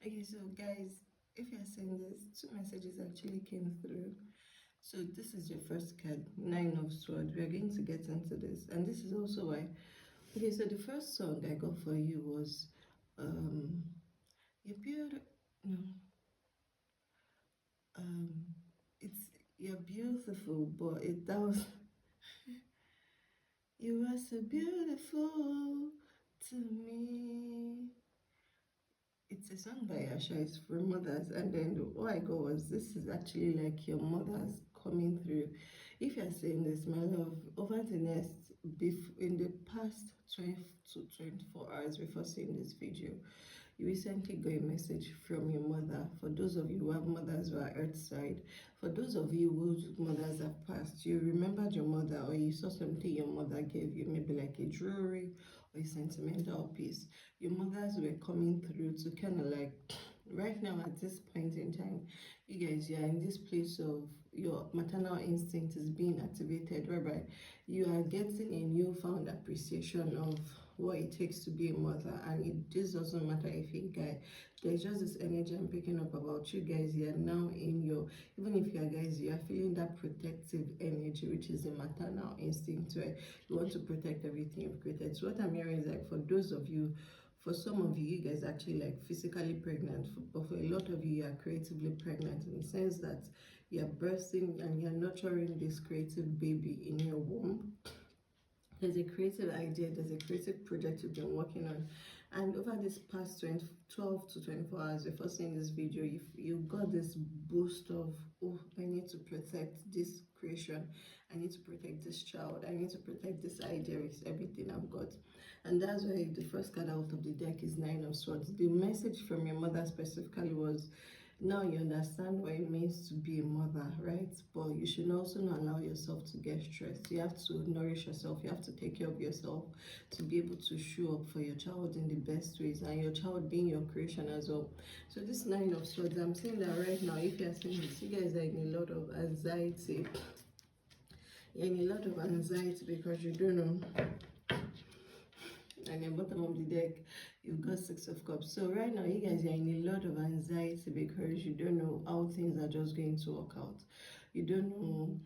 Okay, so guys, if you're seeing this, two messages actually came through. So this is your first card, Nine of Swords. We're going to get into this, and this is also why. Okay, so the first song I got for you was, "You're beautiful." No, um, it's "You're beautiful," but that was "You are so beautiful to me." It's a song by Asha. It's for mothers, and then what I got was, this is actually like your mothers coming through. If you're saying this, my love, over the next in the past 20 to 24 hours before seeing this video, you recently got a message from your mother. For those of you who have mothers who are earth side, for those of you whose mothers have passed, you remembered your mother, or you saw something your mother gave you, maybe like a jewelry or a sentimental piece. Your mothers were coming through to kind of like, right now at this point in time, you guys, you're in this place of your maternal instinct is being activated, whereby you are getting a newfound appreciation of what it takes to be a mother. And this doesn't matter if you're a guy. There's just this energy I'm picking up about you guys. You're now in your, even if you're guys, you are feeling that protective energy, which is the maternal instinct, where you want to protect everything you've created. So what I'm hearing is like, for those of you, for some of you, you guys are actually like physically pregnant, but for a lot of you, you are creatively pregnant, in the sense that you're bursting and you're nurturing this creative baby in your womb. There's a creative idea, there's a creative project you've been working on, and over this past 12 to 24 hours before seeing this video, you got this boost of, oh, I need to protect this creation, I need to protect this child, I need to protect this idea with everything I've got. And that's why the first card out of the deck is Nine of Swords. The message from your mother specifically was, now you understand what it means to be a mother, right? But you should also not allow yourself to get stressed. You have to nourish yourself. You have to take care of yourself to be able to show up for your child in the best ways, and your child being your creation as well. So this Nine of Swords, I'm saying that right now, if you're saying this, you guys are in a lot of anxiety. You're in a lot of anxiety because you don't know. And the bottom of the deck, you've got Six of Cups. So right now, you guys are in a lot of anxiety because you don't know how things are just going to work out. You don't know,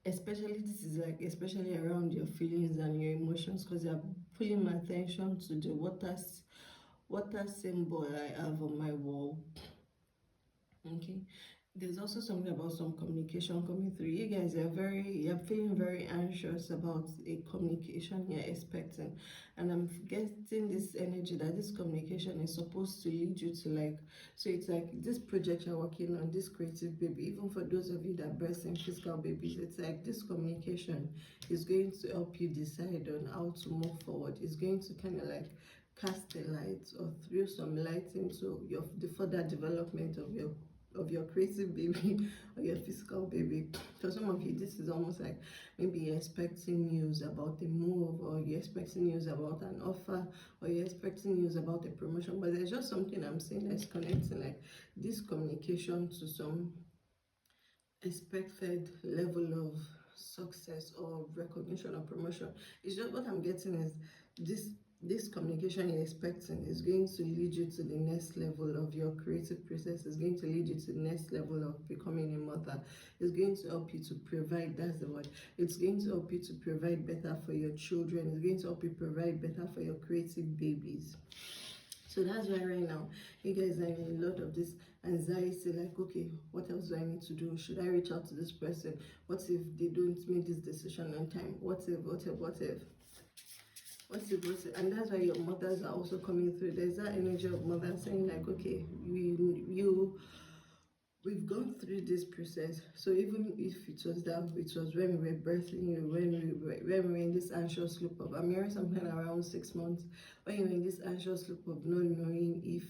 especially this is like, especially around your feelings and your emotions, because you're pulling my attention to the water symbol I have on my wall. Okay, there's also something about some communication coming through. You guys are you're feeling very anxious about a communication you're expecting, and I'm getting this energy that this communication is supposed to lead you to like, so it's like this project you're working on, this creative baby. Even for those of you that birth in physical babies, it's like this communication is going to help you decide on how to move forward. It's going to kind of like cast a light or throw some light into the further development of your creative baby or your physical baby. For some of you, this is almost like maybe you're expecting news about a move, or you're expecting news about an offer, or you're expecting news about a promotion. But there's just something I'm saying that's connecting like this communication to some expected level of success or recognition or promotion. It's just, what I'm getting is this communication you're expecting is going to lead you to the next level of your creative process. It's going to lead you to the next level of becoming a mother. It's going to help you to provide, that's the word. It's going to help you to provide better for your children. It's going to help you provide better for your creative babies. So that's why right now you guys are in a lot of this anxiety, like, okay, what else do I need to do? Should I reach out to this person? What if they don't make this decision on time? What if? And that's why your mothers are also coming through. There's that energy of mothers saying like, okay, we've gone through this process. So even if it was when we were birthing you, when we were in this anxious loop of, I'm hearing something around 6 months, when you're in this anxious loop of not knowing if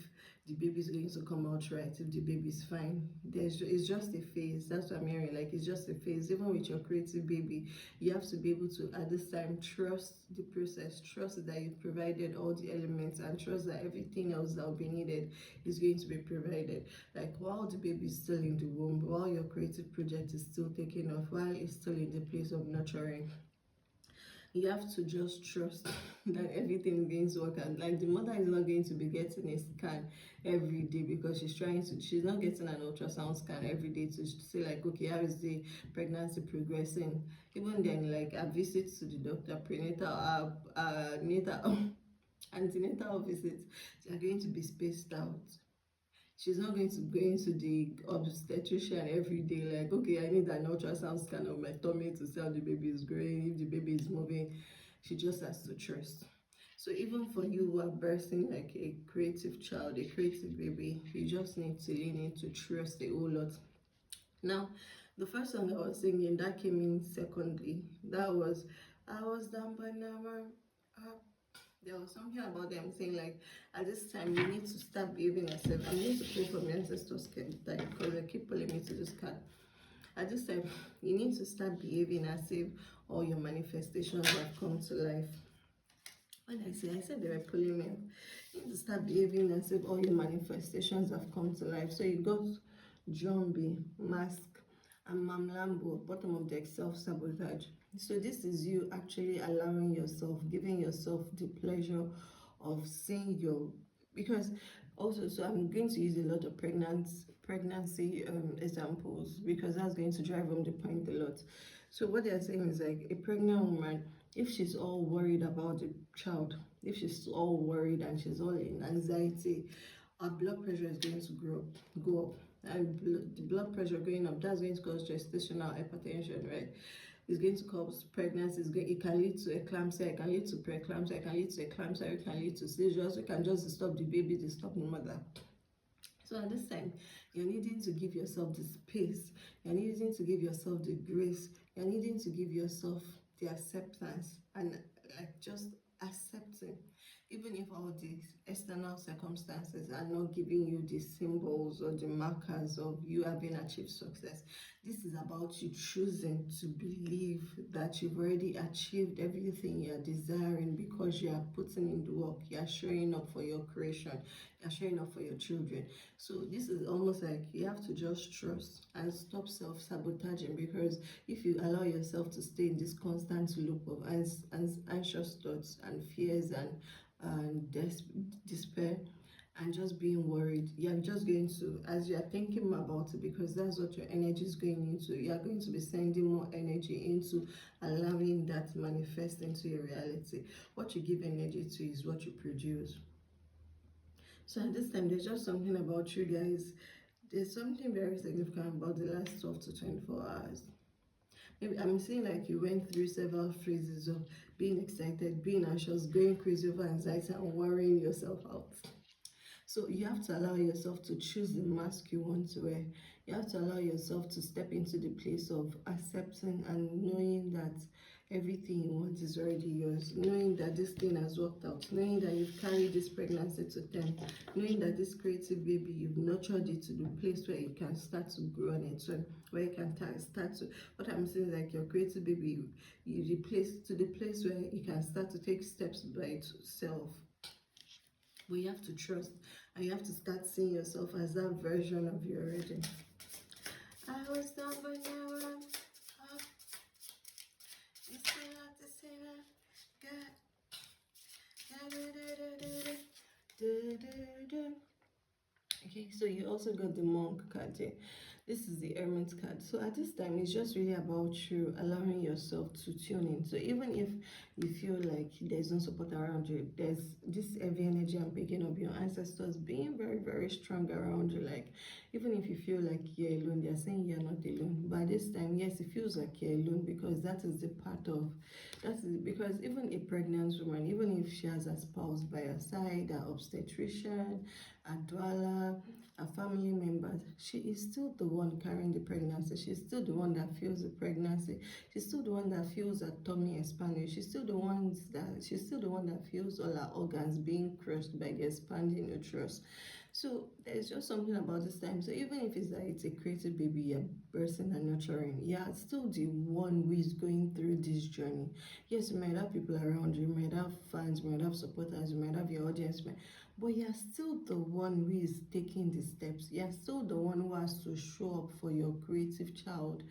the baby's going to come out right, if the baby's fine. It's just a phase. That's what I'm hearing. Like, it's just a phase. Even with your creative baby, you have to be able to at this time trust the process, trust that you've provided all the elements, and trust that everything else that will be needed is going to be provided. Like, while the baby is still in the womb, while your creative project is still taking off, while it's still in the place of nurturing, You have to just trust that everything is going to work out. Like the mother is not going to be getting a scan every day because she's not getting an ultrasound scan every day to say like, okay, how is the pregnancy progressing? Even then, like a visit to the doctor, prenatal, natal, antenatal visits, they are going to be spaced out. She's not going to go into the obstetrician every day like, okay, I need an ultrasound scan of my tummy to see how the baby is growing, if the baby is moving. She just has to trust. So even for you who are birthing like a creative child, a creative baby, you just need to lean into trust a whole lot. Now, the first song I was singing, that came in secondly. That was, I was down by now. There was something about them saying like, at this time you need to start behaving yourself. I'm going to pray for my ancestors because they keep pulling me to this card. At this time you need to start behaving as if all your manifestations have come to life. When I said they were pulling me, you need to start behaving as if all your manifestations have come to life. So you got Jumbi, Mask, and Mamlambo, bottom of deck, self-sabotage. So this is you actually allowing yourself, giving yourself the pleasure of seeing your, because also, so I'm going to use a lot of pregnancy examples because that's going to drive home the point a lot. So what they're saying is like a pregnant woman, if she's all worried about the child, if she's all worried and she's all in anxiety, our blood pressure is going to go up. And the blood pressure going up, that's going to cause gestational hypertension, right? It's going to cause pregnancy. It can lead to eclampsia, it can lead to preeclampsia, it can lead to eclampsia, it can lead to seizures, it can just stop the baby, stop the mother. So at this time, you're needing to give yourself the space, you're needing to give yourself the grace, you're needing to give yourself the acceptance and like just accepting, even if all these external circumstances are not giving you the symbols or the markers of you having achieved success. This is about you choosing to believe that you've already achieved everything you're desiring because you are putting in the work, you are showing up for your creation, you're showing up for your children. So this is almost like you have to just trust and stop self-sabotaging, because if you allow yourself to stay in this constant loop of anxious thoughts and fears and despair and just being worried, you're just going to, as you're thinking about it, because that's what your energy is going into, you're going to be sending more energy into allowing that manifest into your reality. What you give energy to is what you produce. So at this time, there's just something about you guys. There's something very significant about the last 12 to 24 hours. Maybe I'm seeing like you went through several phases of being excited, being anxious, going crazy over anxiety, and worrying yourself out. So you have to allow yourself to choose the mask you want to wear. You have to allow yourself to step into the place of accepting and knowing that everything you want is already yours, knowing that this thing has worked out, knowing that you've carried this pregnancy to term, knowing that this creative baby, you've nurtured it to the place where it can start to grow on its own, where it can start to, what I'm saying is like your creative baby, you the place to the place where it can start to take steps by itself. But you have to trust and you have to start seeing yourself as that version of you already. I was down but now I'm up. You still have to say that. God. Okay, so you also got the monk card here. This is the hermit card. So at this time, it's just really about you allowing yourself to tune in. So even if you feel like there's no support around you, there's this heavy energy I'm picking up your ancestors being very, very strong around you. Like even if you feel like you're alone, they're saying you're not alone. But this time, yes, it feels like you're alone because that is the part of because even a pregnant woman, even if she has a spouse by her side, her obstetrician, a dweller, a family member, she is still the one carrying the pregnancy. She's still the one that feels the pregnancy. She's still the one that feels her tummy expanding. She's still the one that feels all her organs being crushed by the expanding uterus. So there's just something about this time. So even if it's that it's a creative baby you're birthing and nurturing, you're still the one who is going through this journey. Yes, you might have people around you, you might have fans, you might have supporters, you might have your audience, but you're still the one who is taking the steps. You're still the one who has to show up for your creative child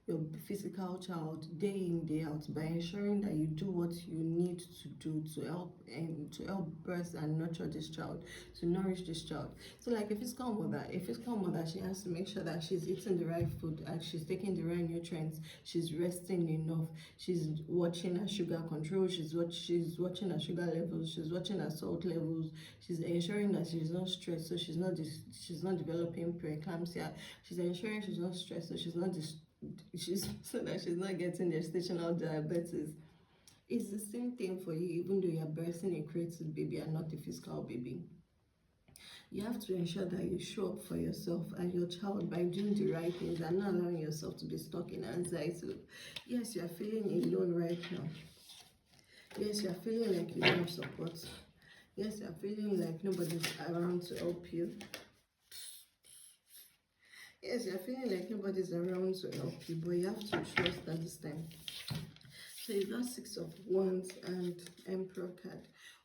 your physical child day in day out by ensuring that you do what you need to do to help birth and nurture this child, to nourish this child. So like a physical mother, she has to make sure that she's eating the right food and she's taking the right nutrients, she's resting enough, she's watching her sugar control, she's watching her sugar levels, she's watching her salt levels, she's ensuring that she's not stressed, so she's not developing preeclampsia, she's ensuring she's not stressed, so she's so that she's not getting gestational diabetes. It's the same thing for you, even though you're birthing a created baby and not a physical baby. You have to ensure that you show up for yourself and your child by doing the right things and not allowing yourself to be stuck in anxiety. Yes, you're feeling alone right now. Yes, you're feeling like you don't have support. Yes, you're feeling like nobody's around to help you. Yes, you're feeling like nobody's around to help you, but you have to trust at this time. So you got Six of Wands and Emperor card.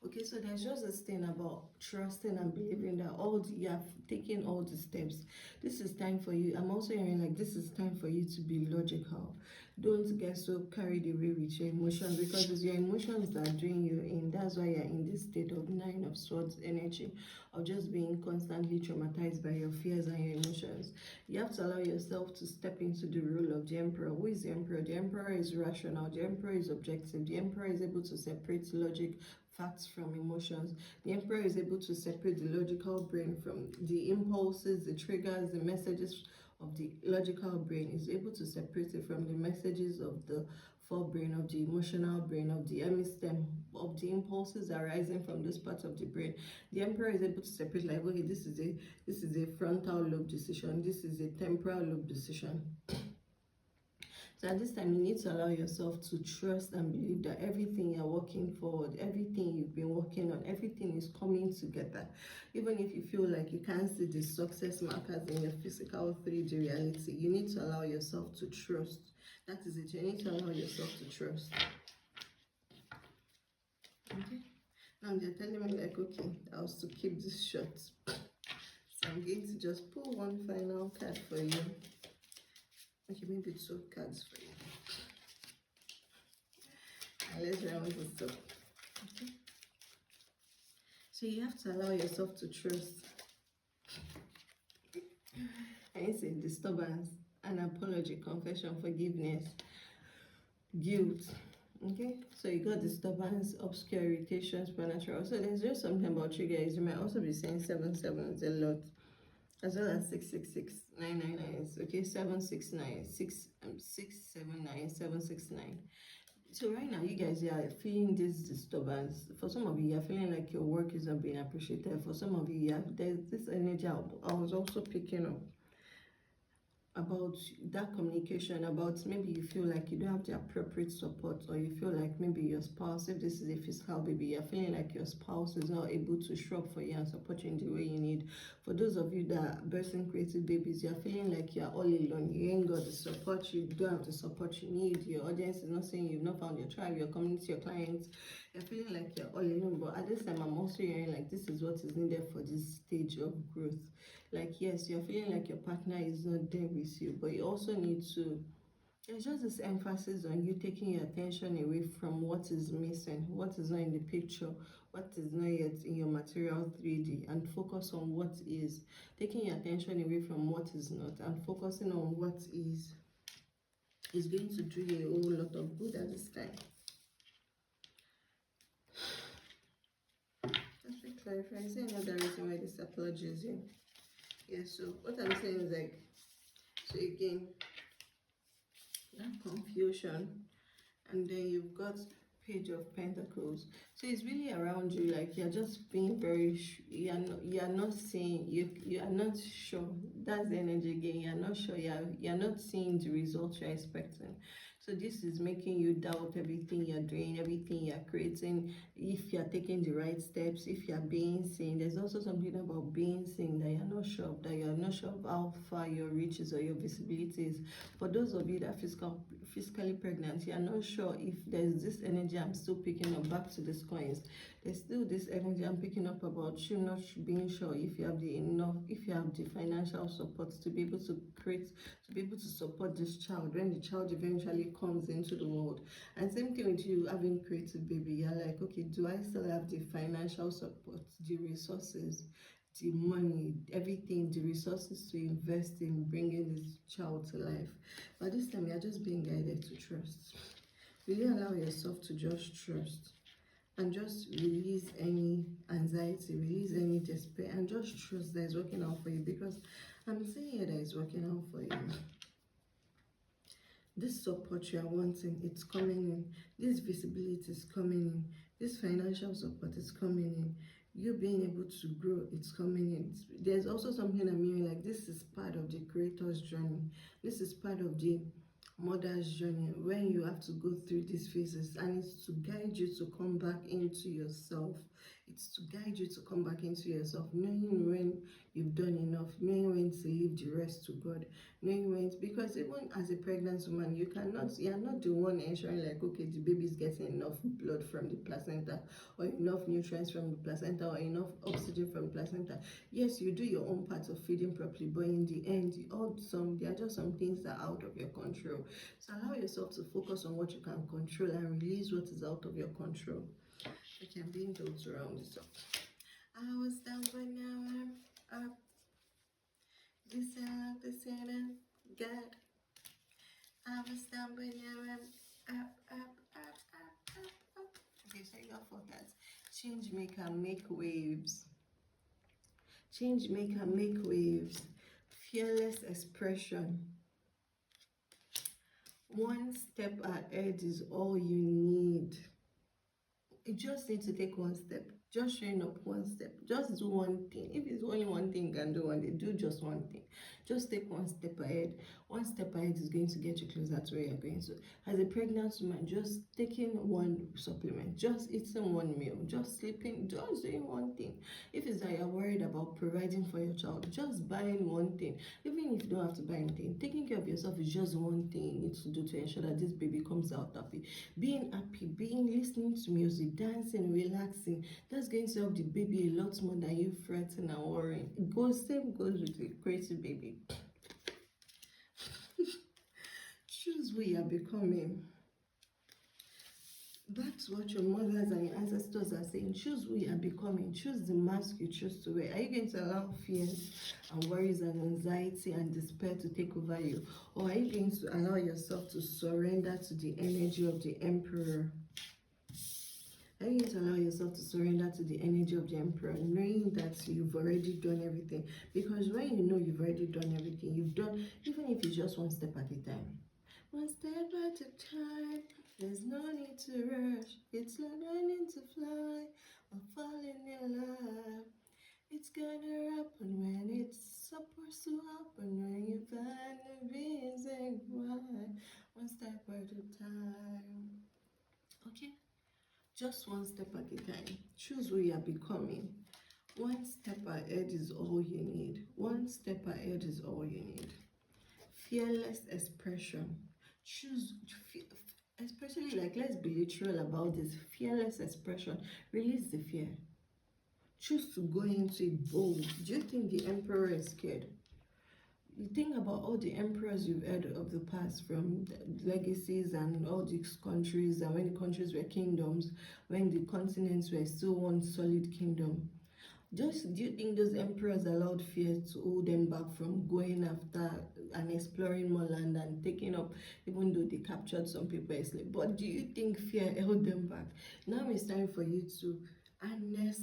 Okay, so there's just this thing about trusting and believing that you have taken all the steps. This is time for you. I'm also hearing like this is time for you to be logical. Don't get so carried away with your emotions, because it's your emotions that are doing you in. That's why you're in this state of Nine of Swords energy, of just being constantly traumatized by your fears and your emotions. You have to allow yourself to step into the role of the Emperor. Who is the Emperor? The Emperor is rational. The Emperor is objective. The Emperor is able to separate logic, facts from emotions. The Emperor is able to separate the logical brain from the impulses, the triggers, the messages of the logical brain. Is able to separate it from the messages of the forebrain, of the emotional brain, of the hemistem, of the impulses arising from this part of the brain. The Emperor is able to separate, like, okay, this is a frontal lobe decision, this is a temporal lobe decision. So at this time, you need to allow yourself to trust and believe that everything you're working forward, everything you've been working on, everything is coming together. Even if you feel like you can't see the success markers in your physical 3D reality, you need to allow yourself to trust. That is it. You need to allow yourself to trust. Okay. Now they're telling me like, okay, I was to keep this short. So I'm going to just pull one final card for you. Okay, maybe 2 cards for you. And let's round this up. Okay. So you have to allow yourself to trust. I say disturbance, an apology, confession, forgiveness, guilt. Okay, so you got disturbance, obscure, irritation, supernatural. So there's just something about triggers. You might also be saying 7 is a lot, as well as 666, 999. Okay, 769, 679, 769. So right now, you guys are feeling this disturbance. For some of you, you're feeling like your work is not being appreciated. For some of you, there's this energy I was also picking up about that communication, about maybe you feel like you don't have the appropriate support, or you feel like maybe your spouse, if this is a physical baby, you're feeling like your spouse is not able to show up for you and support you in the way you need. For those of you that are birthing creative babies, you're feeling like you're all alone, you ain't got the support, you don't have the support you need, your audience is not saying you've not found your tribe, your community, your clients, you're feeling like you're all alone. But at this time, I'm also hearing like this is what is needed for this stage of growth. Like, yes, you're feeling like your partner is not there with you, but you also need to, there's just this emphasis on you taking your attention away from what is missing, what is not in the picture, what is not yet in your material 3D, and focus on what is. Taking your attention away from what is not and focusing on what is going to do you a whole lot of good at this time. Let me clarify. Is there another reason why this apology is here? Yeah, so what I'm saying is like, so again, that confusion, and then you've got Page of Pentacles. So it's really around you, like you're just being very you're not seeing, you are not sure. That's the energy again. You're not sure, you're not seeing the results you're expecting. So this is making you doubt everything you're doing, everything you're creating, if you're taking the right steps, if you're being seen. There's also something about being seen that you're not sure of, that you're not sure of how far your reach is or your visibility is. For those of you that are physically pregnant, you're not sure if there's this energy I'm still picking up. Back to these coins, there's still this energy I'm picking up about you not being sure if you have the financial support to be able to create, to be able to support this child when the child eventually comes into the world. And same thing with you having created baby, you're like, okay, do I still have the financial support, the resources, the money, everything, the resources to invest in bringing this child to life? But this time you're just being guided to trust. Really allow yourself to just trust and just release any anxiety, release any despair, and just trust that it's working out for you, because I'm saying here that it's working out for you. This support you are wanting, it's coming in. This visibility is coming in. This financial support is coming in. You being able to grow, it's coming in. There's also something I'm hearing, like this is part of the creator's journey. This is part of the mother's journey, when you have to go through these phases, and it's to guide you to come back into yourself. It's to guide you to come back into yourself, knowing when you've done enough, knowing when to leave the rest to God, knowing when, because even as a pregnant woman, you're not the one ensuring like, okay, the baby's getting enough blood from the placenta, or enough nutrients from the placenta, or enough oxygen from the placenta. Yes, you do your own part of feeding properly, but in the end, there are just some things that are out of your control. So allow yourself to focus on what you can control and release what is out of your control. Okay, I'm being told to round this up. I was down, but now I'm up. This and God. I was down, but now I'm up, up, up, up, up, up. Okay, so your forecast. Change maker, make waves. Change maker, make waves. Fearless expression. One step ahead is all you need. You just need to take one step. Just showing up one step. Just do one thing. If it's only one thing you can do one day, do just one thing. Just take one step ahead. One step ahead is going to get you closer to where you're going to. As a pregnant woman, just taking one supplement, just eating one meal, just sleeping, just doing one thing. If it's that you're worried about providing for your child, just buying one thing. Even if you don't have to buy anything, taking care of yourself is just one thing you need to do to ensure that this baby comes out happy. Being happy, listening to music, dancing, relaxing, that's going to help the baby a lot more than you fretting and worrying. Same goes with the crazy baby. Choose who you are becoming. That's what your mothers and your ancestors are saying. Choose who you are becoming. Choose the mask you choose to wear. Are you going to allow fears and worries and anxiety and despair to take over you? Or are you going to allow yourself to surrender to the energy of the emperor? Are you going to allow yourself to surrender to the energy of the emperor, knowing that you've already done everything? Because when you know you've already done everything, you've done, even if it's just one step at a time. One step at a time, there's no need to rush. It's like learning to fly or falling in love. It's gonna happen when it's supposed to happen, when you find the reason why. One step at a time. Okay? Just one step at a time. Choose who you are becoming. One step ahead is all you need. One step ahead is all you need. Fearless expression. Choose, especially, like, let's be literal about this. Fearless expression. Release the fear. Choose to go into it bold. Do you think the emperor is scared? You think about all the emperors you've heard of the past, from the legacies and all these countries, and when the countries were kingdoms, when the continents were still one solid kingdom. Do you think those emperors allowed fear to hold them back from going after and exploring more land and taking up, even though they captured some people as slaves? But do you think fear held them back? Now it's time for you to harness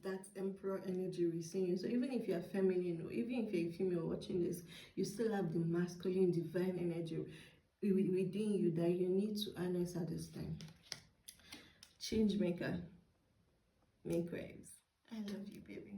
that emperor energy within you. So even if you're feminine, or even if you're a female watching this, you still have the masculine divine energy within you that you need to harness at this time. Change maker, make waves. I love you, baby.